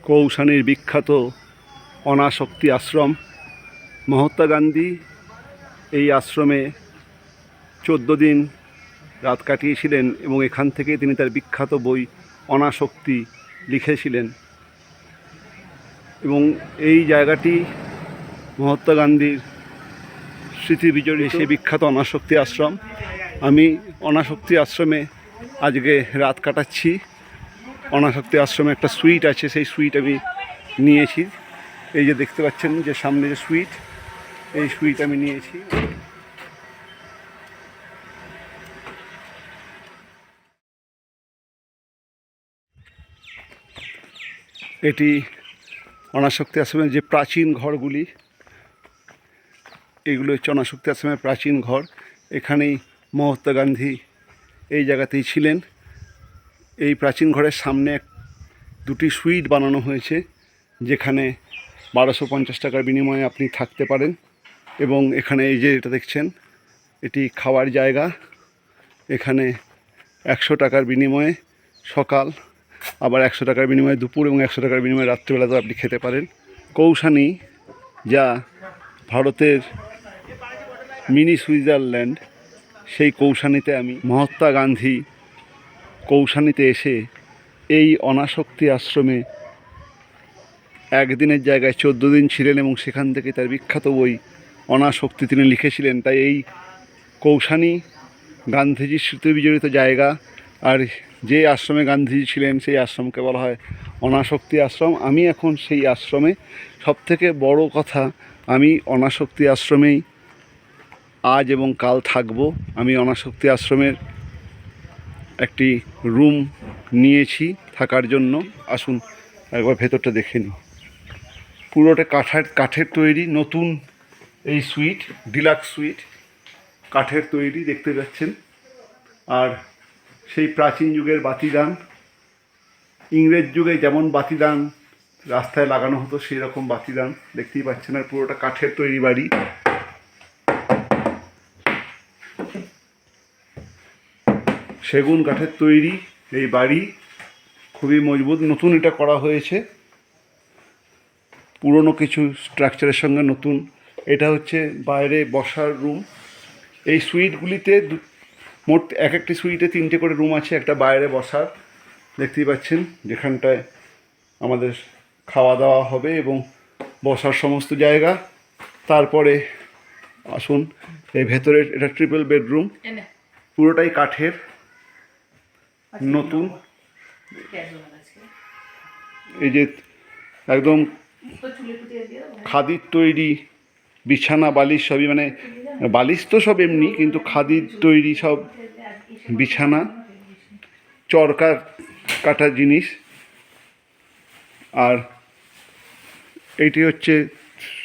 কৌশানীর বিখ্যাত অনাসক্তি আশ্রম। মহাত্মা গান্ধী এই আশ্রমে 14 দিন রাত কাটিয়েছিলেন এবং এখান থেকে তিনি তার বিখ্যাত বই অনাসক্তি লিখেছিলেন। এবং এই জায়গাটি মহাত্মা গান্ধীর স্মৃতি বিজড়িত সেই বিখ্যাত অনাসক্তি আশ্রম। আমি অনাসক্তি আশ্রমে আজকে রাত কাটাচ্ছি। অনাসক্তি আশ্রমে একটা সুইট আছে, সেই সুইট আমি নিয়েছি। এই যে দেখতে পাচ্ছেন যে সামনে যে সুইট, এই সুইট আমি নিয়েছি। এটি অনাসক্তি আশ্রমের যে প্রাচীন ঘরগুলি, এগুলো হচ্ছে অনাসক্তি আশ্রমের প্রাচীন ঘর। এখানেই মহাত্মা গান্ধী এই জায়গাতেই ছিলেন। এই প্রাচীন ঘরের সামনে দুটি সুইট বানানো হয়েছে, যেখানে 1250 টাকার বিনিময়ে আপনি থাকতে পারেন। এবং এখানে এই যে এটা দেখছেন, এটি খাওয়ার জায়গা। এখানে 100 টাকার বিনিময়ে সকাল, আবার 100 টাকার বিনিময়ে দুপুর এবং 100 টাকার বিনিময়ে রাত্রিবেলাতেও আপনি খেতে পারেন। কৌশানী, যা ভারতের মিনি সুইজারল্যান্ড, সেই কৌশানীতে আমি মহাত্মা গান্ধী কৌশানীতে এসে এই অনাসক্তি আশ্রমে একদিনের জায়গায় 14 দিন ছিলেন এবং সেখান থেকে তার বিখ্যাত বই অনাসক্তি তিনি লিখেছিলেন। তাই এই কৌশানী গান্ধীজির স্মৃতি বিজড়িত জায়গা। আর যে আশ্রমে গান্ধীজি ছিলেন সেই আশ্রমকে বলা হয় অনাসক্তি আশ্রম। আমি এখন সেই আশ্রমে। সবথেকে বড় কথা, আমি অনাসক্তি আশ্রমেই আজ এবং কাল থাকব। আমি অনাসক্তি আশ্রমের একটি রুম নিয়েছি থাকার জন্য। আসুন একবার ভেতরটা দেখে নিই। পুরোটা কাঠের তৈরি, নতুন এই সুইট, ডিলাক্স সুইট, কাঠের তৈরি দেখতে পাচ্ছেন। আর সেই প্রাচীন যুগের বাতিদান, ইংরেজ যুগে যেমন বাতিদান রাস্তায় লাগানো হতো সেই রকম বাতিদান দেখতেই পাচ্ছেন। আর পুরোটা কাঠের তৈরি বাড়ি। সেগুন কাঠের তৈরি এই বাড়ি, খুবই মজবুত। নতুন এটা করা হয়েছে, পুরনো কিছু স্ট্রাকচারের সঙ্গে নতুন। এটা হচ্ছে বাইরে বসার রুম। এই সুইটগুলিতে মোট একটি সুইটে 3টে করে রুম আছে। একটা বাইরে বসার দেখতেই পাচ্ছেন, যেখানটায় আমাদের খাওয়া দাওয়া হবে এবং বসার সমস্ত জায়গা। তারপরে আসুন এই ভেতরের, এটা ট্রিপল বেডরুম, পুরোটাই কাঠের, নতুন। এই যে একদম খাদির তৈরি বিছানা, বালিশ সবই, মানে বালিশ তো সব এমনি, কিন্তু খাদির তৈরি সব বিছানা, চরকা কাটা জিনিস। আর এইটি হচ্ছে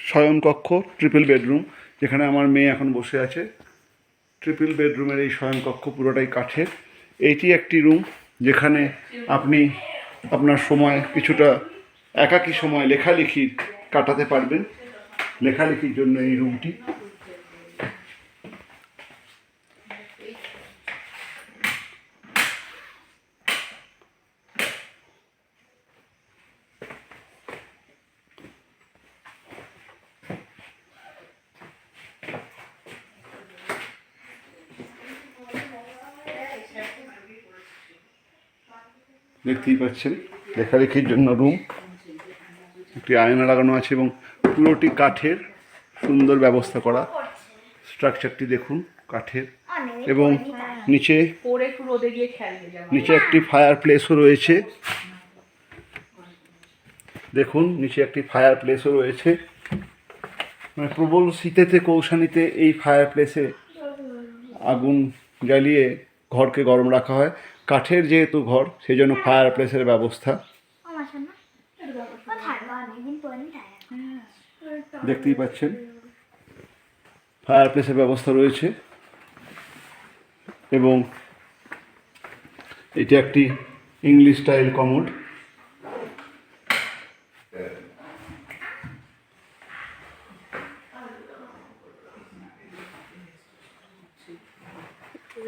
শয়নকক্ষ, ট্রিপল বেডরুম, যেখানে আমার মেয়ে এখন বসে আছে। ট্রিপল বেডরুমের এই শয়নকক্ষ পুরোটাই কাঠের। এইটি একটি রুম যেখানে আপনি আপনার সময় কিছুটা একাকী সময় লেখালেখি কাটাতে পারবেন। লেখালেখির জন্য এই রুমটি। দেখতেই পাচ্ছেন লেখালেখির জন্য রুম। একটি আয়না লাগানো আছে এবং পুরোটি কাঠের, সুন্দর ব্যবস্থা করা। স্ট্রাকচারটি দেখুন কাঠের। এবং নিচে একটি ফায়ার প্লেসও রয়েছে। দেখুন নিচে একটি ফায়ার প্লেসও রয়েছে। মানে প্রবল শীতেতে কৌশানীতে এই ফায়ার প্লেসে আগুন জ্বালিয়ে ঘরকে গরম রাখা হয়। কাঠের যেহেতু ঘর, সেই জন্য ফায়ার প্লেসের ব্যবস্থা। দেখতেই পাচ্ছেন ফায়ার প্লেসের ব্যবস্থা রয়েছে। এবং এটি একটি ইংলিশ স্টাইল কমোড।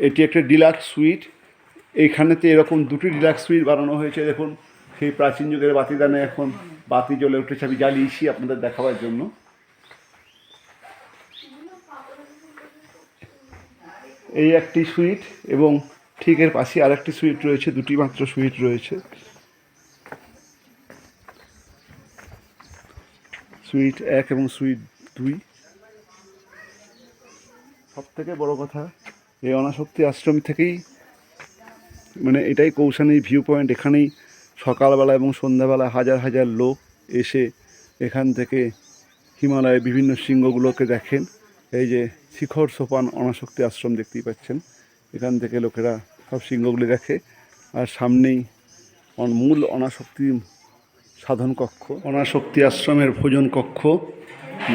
এটি একটা ডিলাক্স সুইট। এইখানেতে এরকম দুটি ডিলাক্স সুইট বানানো হয়েছে। দেখুন সেই প্রাচীন যুগের বাতিদানে এখন বাতি জ্বলে উঠেছে, আমি জ্বালিয়েছি আপনাদের দেখাবার জন্য। এই একটি সুইট এবং ঠিক এর পাশে আর একটি সুইট রয়েছে, দুটি মাত্র সুইট রয়েছে। সুইট 1 এবং সুইট 2। সব থেকে বড় কথা, এই অনাসক্তি আশ্রম থেকেই মানে এটাই কৌশানীর ভিউ পয়েন্ট। এখানেই সকালবেলা এবং সন্ধ্যাবেলা হাজার হাজার লোক এসে এখান থেকে হিমালয়ের বিভিন্ন শৃঙ্গগুলোকে দেখেন। এই যে শিখর সোপান অনাসক্তি আশ্রম দেখতেই পাচ্ছেন, এখান থেকে লোকেরা সব শৃঙ্গগুলি দেখে। আর সামনেই মূল অনাসক্তি সাধন কক্ষ, অনাসক্তি আশ্রমের ভোজন কক্ষ,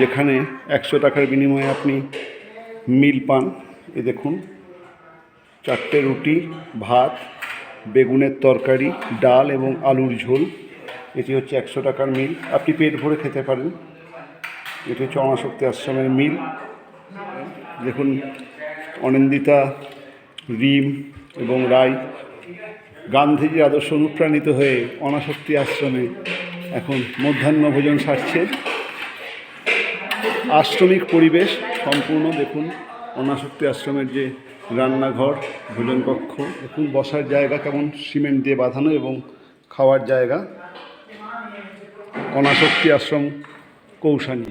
যেখানে 100 টাকার বিনিময়ে আপনি মিল পান। এ দেখুন, 4টে রুটি, ভাত, বেগুনের তরকারি, ডাল এবং আলুর ঝোল। এটি হচ্ছে 100 টাকার মিল, আপনি পেট ভরে খেতে পারেন। এটি হচ্ছে অনাসক্তি আশ্রমের মিল। দেখুন, অনিন্দিতা, রিম এবং রায় গান্ধীজির আদর্শ অনুপ্রাণিত হয়ে অনাসক্তি আশ্রমে এখন মধ্যাহ্ন ভোজন সারছে। আশ্রমিক পরিবেশ সম্পূর্ণ। দেখুন অনাসক্তি আশ্রমের যে রান্নাঘর, ভোজন কক্ষ, দেখুন বসার জায়গা কেমন সিমেন্ট দিয়ে বাঁধানো এবং খাওয়ার জায়গা। অনাসক্তি আশ্রম কৌশানী।